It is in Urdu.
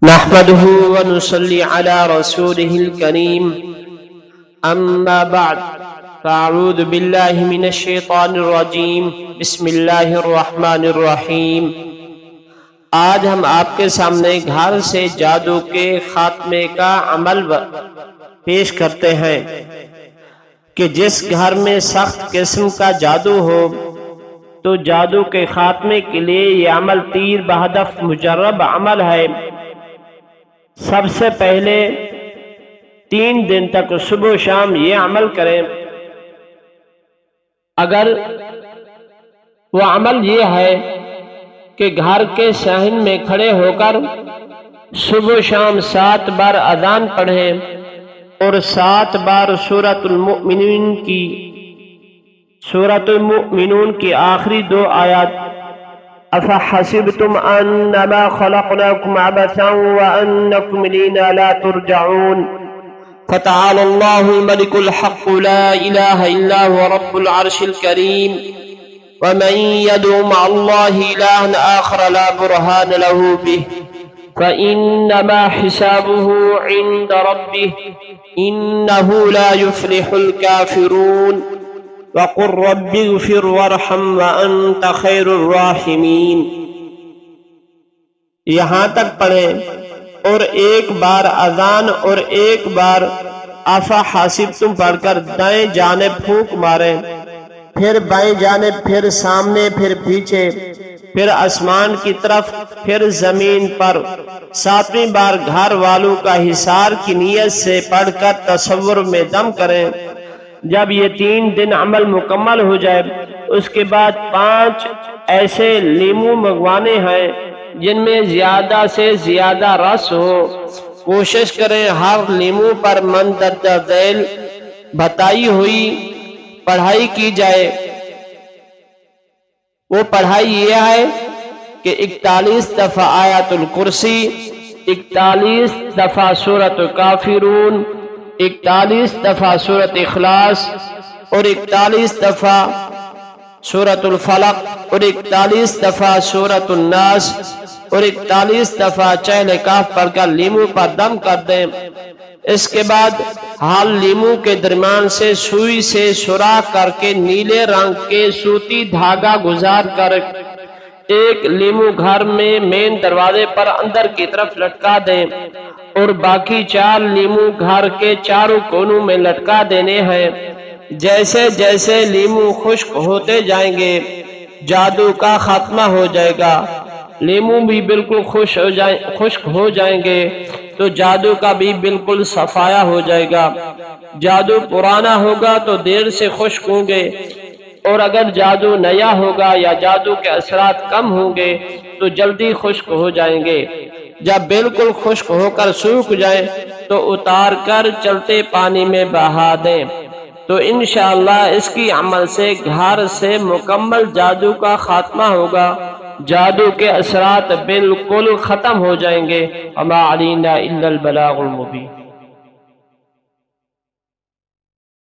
نحمده ونصلي على رسوله الكريم اما بعد فاعوذ باللہ من الشیطان الرجیم بسم اللہ الرحمن الرحیم۔ آج ہم آپ کے سامنے گھر سے جادو کے خاتمے کا عمل پیش کرتے ہیں کہ جس گھر میں سخت قسم کا جادو ہو تو جادو کے خاتمے کے لیے یہ عمل تیر بہدف مجرب عمل ہے۔ سب سے پہلے 3 دن تک صبح و شام یہ عمل کریں۔ اگر وہ عمل یہ ہے کہ گھر کے صحن میں کھڑے ہو کر صبح و شام 7 بار اذان پڑھیں اور 7 بار سورۃ المؤمنون کی آخری 2 آیات أَفَحَسِبْتُمْ أَنَّمَا خَلَقْنَاكُمْ عَبَثًا وَأَنَّكُمْ إِلَيْنَا لَا تُرْجَعُونَ فَتَعَالَى اللَّهُ الْمَلِكُ الْحَقُّ لَا إِلَهَ إِلَّا هُوَ رَبُّ الْعَرْشِ الْكَرِيمِ وَمَنْ يَدْعُ مَعَ اللَّهِ إِلَٰهًا آخَرَ لَا بُرْهَانَ لَهُ بِهِ فَإِنَّمَا حِسَابُهُ عِندَ رَبِّهِ إِنَّهُ لَا يُفْلِحُ الْكَافِرُونَ وَقُلْ رَبِّ اغْفِرْ وَارْحَمْ وَأَنْتَ خَيْرُ الرَّاحِمِينَ۔ یہاں تک پڑھیں اور ایک بار اذان اور ایک بار افحاسبتم پڑھ کر دائیں جانب پھونک ماریں، پھر بائیں جانب، پھر سامنے، پھر پیچھے، پھر آسمان کی طرف، پھر زمین پر 7ویں بار گھر والوں کا حصار کی نیت سے پڑھ کر تصور میں دم کریں۔ جب یہ 3 دن عمل مکمل ہو جائے اس کے بعد 5 ایسے لیمو منگوانے ہیں جن میں زیادہ سے زیادہ رس ہو۔ کوشش کریں ہر لیمو پر مندرجہ ذیل بتائی ہوئی پڑھائی کی جائے۔ وہ پڑھائی یہ ہے کہ 41 دفعہ آیت الکرسی، 41 دفعہ سورۃ کافرون، 41 دفعہ سورۃ اخلاص اور 41 دفعہ سورۃ الفلق اور 41 دفعہ سورۃ الناس اور 41 دفعہ چہل کاف پڑھ کر لیمو پر دم کر دیں۔ اس کے بعد ہال لیمو کے درمیان سے سوئی سے سوراخ کر کے نیلے رنگ کے سوتی دھاگا گزار کر ایک لیمو گھر میں مین دروازے پر اندر کی طرف لٹکا دیں اور باقی 4 لیمو گھر کے چاروں کونوں میں لٹکا دینے ہیں۔ جیسے جیسے لیمو خشک ہوتے جائیں گے جادو کا خاتمہ ہو جائے گا۔ لیمو بھی بالکل خشک ہو جائیں گے تو جادو کا بھی بالکل صفایا ہو جائے گا۔ جادو پرانا ہوگا تو دیر سے خشک ہوں گے، اور اگر جادو نیا ہوگا یا جادو کے اثرات کم ہوں گے تو جلدی خشک ہو جائیں گے۔ جب بالکل خشک ہو کر سوکھ جائیں تو اتار کر چلتے پانی میں بہا دیں تو انشاءاللہ اس کی عمل سے گھر سے مکمل جادو کا خاتمہ ہوگا، جادو کے اثرات بالکل ختم ہو جائیں گے۔ وما علینا الا البلاغ المبین۔